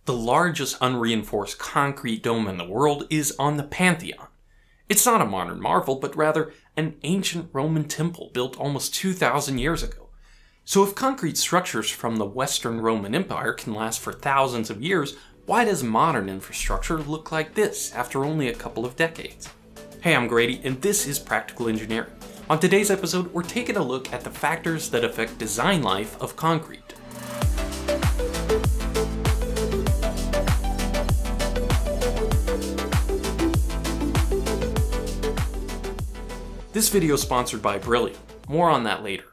The largest unreinforced concrete dome in the world is on the Pantheon. It's not a modern marvel, but rather an ancient Roman temple built almost 2,000 years ago. So if concrete structures from the Western Roman Empire can last for thousands of years, why does modern infrastructure look like this after only a couple of decades? Hey, I'm Grady, and this is Practical Engineering. On today's episode, we're taking a look at the factors that affect design life of concrete. This video is sponsored by Brilliant. More on that later.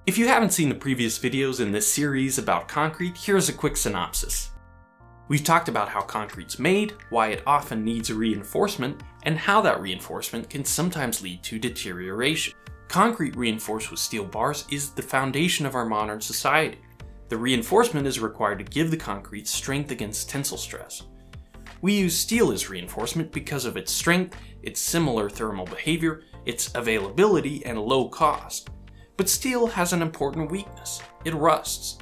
If you haven't seen the previous videos in this series about concrete, here's a quick synopsis. We've talked about how concrete's made, why it often needs reinforcement, and how that reinforcement can sometimes lead to deterioration. Concrete reinforced with steel bars is the foundation of our modern society. The reinforcement is required to give the concrete strength against tensile stress. We use steel as reinforcement because of its strength, its similar thermal behavior, its availability, and low cost. But steel has an important weakness: it rusts.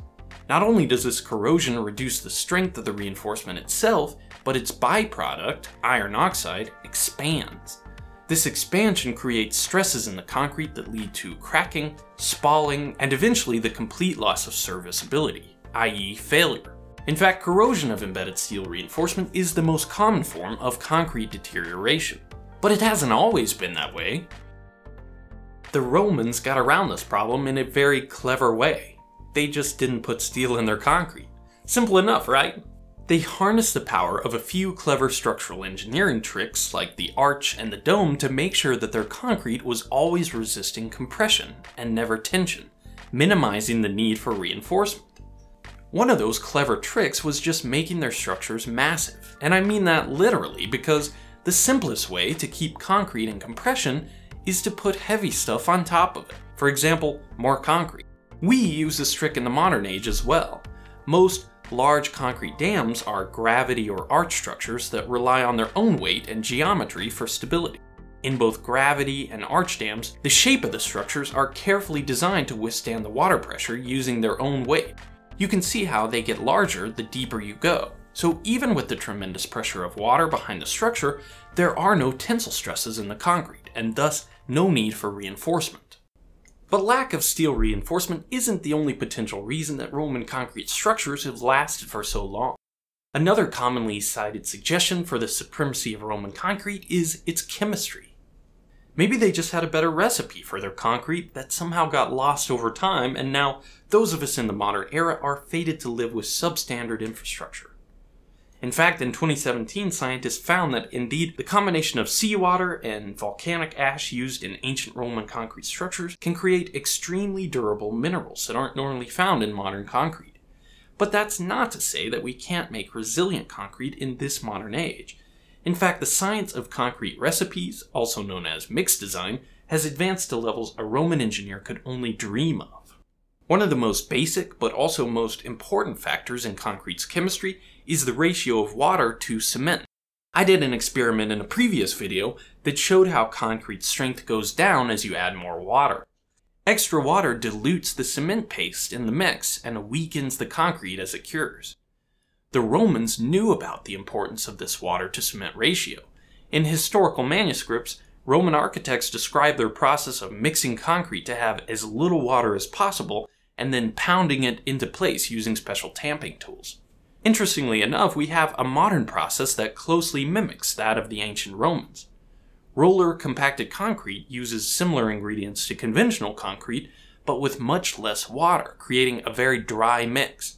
Not only does this corrosion reduce the strength of the reinforcement itself, but its byproduct, iron oxide, expands. This expansion creates stresses in the concrete that lead to cracking, spalling, and eventually the complete loss of serviceability, i.e. failure. In fact, corrosion of embedded steel reinforcement is the most common form of concrete deterioration. But it hasn't always been that way. The Romans got around this problem in a very clever way. They just didn't put steel in their concrete. Simple enough, right? They harnessed the power of a few clever structural engineering tricks like the arch and the dome to make sure that their concrete was always resisting compression and never tension, minimizing the need for reinforcement. One of those clever tricks was just making their structures massive, and I mean that literally because the simplest way to keep concrete in compression is to put heavy stuff on top of it. For example, more concrete. We use this trick in the modern age as well. Most large concrete dams are gravity or arch structures that rely on their own weight and geometry for stability. In both gravity and arch dams, the shape of the structures are carefully designed to withstand the water pressure using their own weight. You can see how they get larger the deeper you go. So even with the tremendous pressure of water behind the structure, there are no tensile stresses in the concrete, and thus no need for reinforcement. But lack of steel reinforcement isn't the only potential reason that Roman concrete structures have lasted for so long. Another commonly cited suggestion for the supremacy of Roman concrete is its chemistry. Maybe they just had a better recipe for their concrete that somehow got lost over time, and now those of us in the modern era are fated to live with substandard infrastructure. In fact, in 2017, scientists found that indeed the combination of seawater and volcanic ash used in ancient Roman concrete structures can create extremely durable minerals that aren't normally found in modern concrete. But that's not to say that we can't make resilient concrete in this modern age. In fact, the science of concrete recipes, also known as mixed design, has advanced to levels a Roman engineer could only dream of. One of the most basic, but also most important factors in concrete's chemistry is the ratio of water to cement. I did an experiment in a previous video that showed how concrete's strength goes down as you add more water. Extra water dilutes the cement paste in the mix and weakens the concrete as it cures. The Romans knew about the importance of this water to cement ratio. In historical manuscripts, Roman architects describe their process of mixing concrete to have as little water as possible and then pounding it into place using special tamping tools. Interestingly enough, we have a modern process that closely mimics that of the ancient Romans. Roller compacted concrete uses similar ingredients to conventional concrete, but with much less water, creating a very dry mix.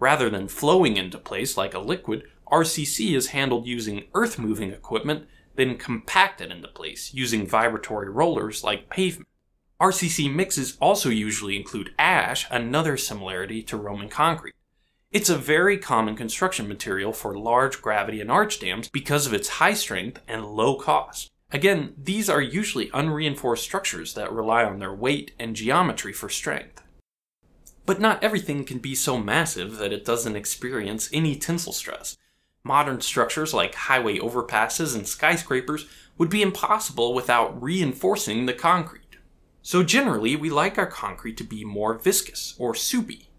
Rather than flowing into place like a liquid, RCC is handled using earth-moving equipment, then compacted into place using vibratory rollers like pavement. RCC mixes also usually include ash, another similarity to Roman concrete. It's a very common construction material for large gravity and arch dams because of its high strength and low cost. Again, these are usually unreinforced structures that rely on their weight and geometry for strength. But not everything can be so massive that it doesn't experience any tensile stress. Modern structures like highway overpasses and skyscrapers would be impossible without reinforcing the concrete. So generally, we like our concrete to be more viscous or soupy.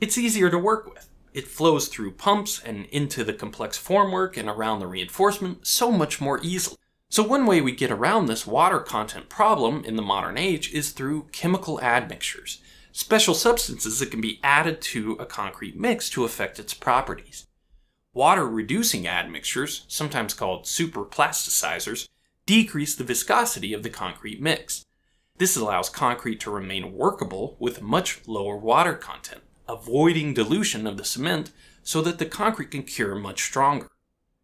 It's easier to work with. It flows through pumps and into the complex formwork and around the reinforcement so much more easily. So one way we get around this water content problem in the modern age is through chemical admixtures, special substances that can be added to a concrete mix to affect its properties. Water-reducing admixtures, sometimes called superplasticizers, decrease the viscosity of the concrete mix. This allows concrete to remain workable with much lower water content, avoiding dilution of the cement so that the concrete can cure much stronger.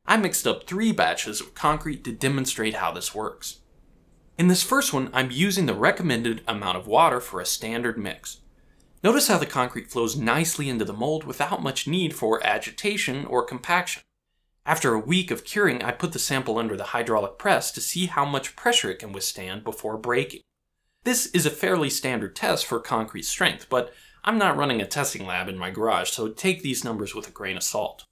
I mixed up 3 batches of concrete to demonstrate how this works. In this first one, I'm using the recommended amount of water for a standard mix. Notice how the concrete flows nicely into the mold without much need for agitation or compaction. After a week of curing, I put the sample under the hydraulic press to see how much pressure it can withstand before breaking. This is a fairly standard test for concrete strength, but I'm not running a testing lab in my garage, so take these numbers with a grain of salt.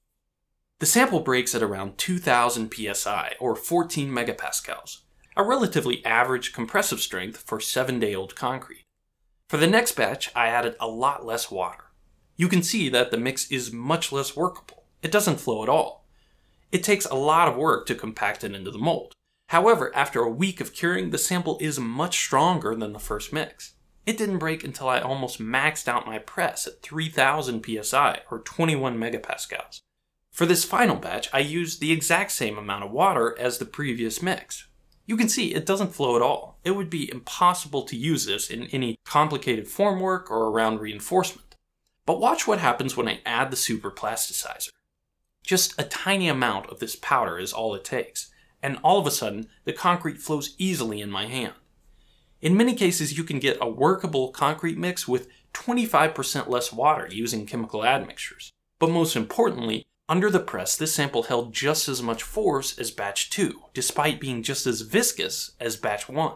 The sample breaks at around 2000 psi, or 14 megapascals, a relatively average compressive strength for 7-day-old concrete. For the next batch, I added a lot less water. You can see that the mix is much less workable. It doesn't flow at all. It takes a lot of work to compact it into the mold. However, after a week of curing, the sample is much stronger than the first mix. It didn't break until I almost maxed out my press at 3000 psi, or 21 megapascals. For this final batch, I used the exact same amount of water as the previous mix. You can see it doesn't flow at all. It would be impossible to use this in any complicated formwork or around reinforcement. But watch what happens when I add the superplasticizer. Just a tiny amount of this powder is all it takes, and all of a sudden, the concrete flows easily in my hand. In many cases, you can get a workable concrete mix with 25% less water using chemical admixtures. But most importantly, under the press, this sample held just as much force as batch 2, despite being just as viscous as batch 1.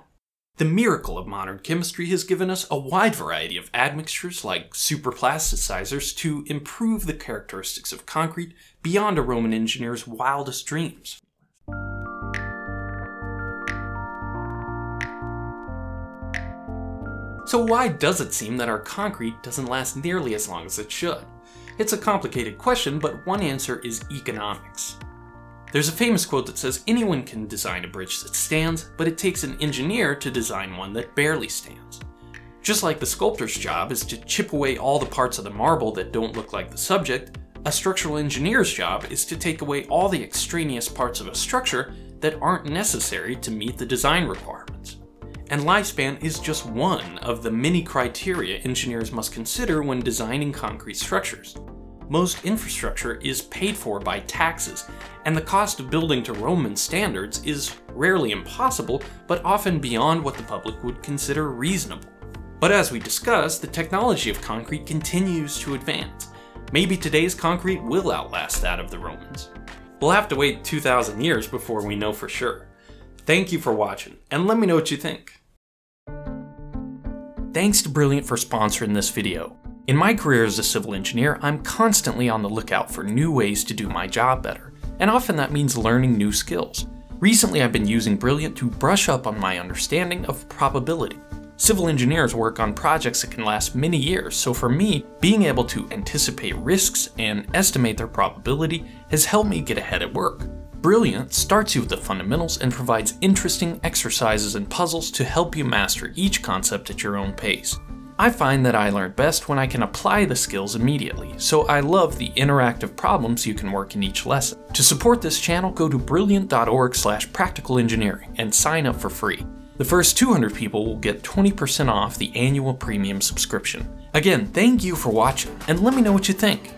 The miracle of modern chemistry has given us a wide variety of admixtures like superplasticizers to improve the characteristics of concrete beyond a Roman engineer's wildest dreams. So why does it seem that our concrete doesn't last nearly as long as it should? It's a complicated question, but one answer is economics. There's a famous quote that says anyone can design a bridge that stands, but it takes an engineer to design one that barely stands. Just like the sculptor's job is to chip away all the parts of the marble that don't look like the subject, a structural engineer's job is to take away all the extraneous parts of a structure that aren't necessary to meet the design requirements. And lifespan is just one of the many criteria engineers must consider when designing concrete structures. Most infrastructure is paid for by taxes, and the cost of building to Roman standards is rarely impossible, but often beyond what the public would consider reasonable. But as we discussed, the technology of concrete continues to advance. Maybe today's concrete will outlast that of the Romans. We'll have to wait 2,000 years before we know for sure. Thank you for watching, and let me know what you think. Thanks to Brilliant for sponsoring this video. In my career as a civil engineer, I'm constantly on the lookout for new ways to do my job better, and often that means learning new skills. Recently, I've been using Brilliant to brush up on my understanding of probability. Civil engineers work on projects that can last many years, so for me, being able to anticipate risks and estimate their probability has helped me get ahead at work. Brilliant starts you with the fundamentals and provides interesting exercises and puzzles to help you master each concept at your own pace. I find that I learn best when I can apply the skills immediately, so I love the interactive problems you can work in each lesson. To support this channel, go to brilliant.org/practicalengineering and sign up for free. The first 200 people will get 20% off the annual premium subscription. Again, thank you for watching, and let me know what you think.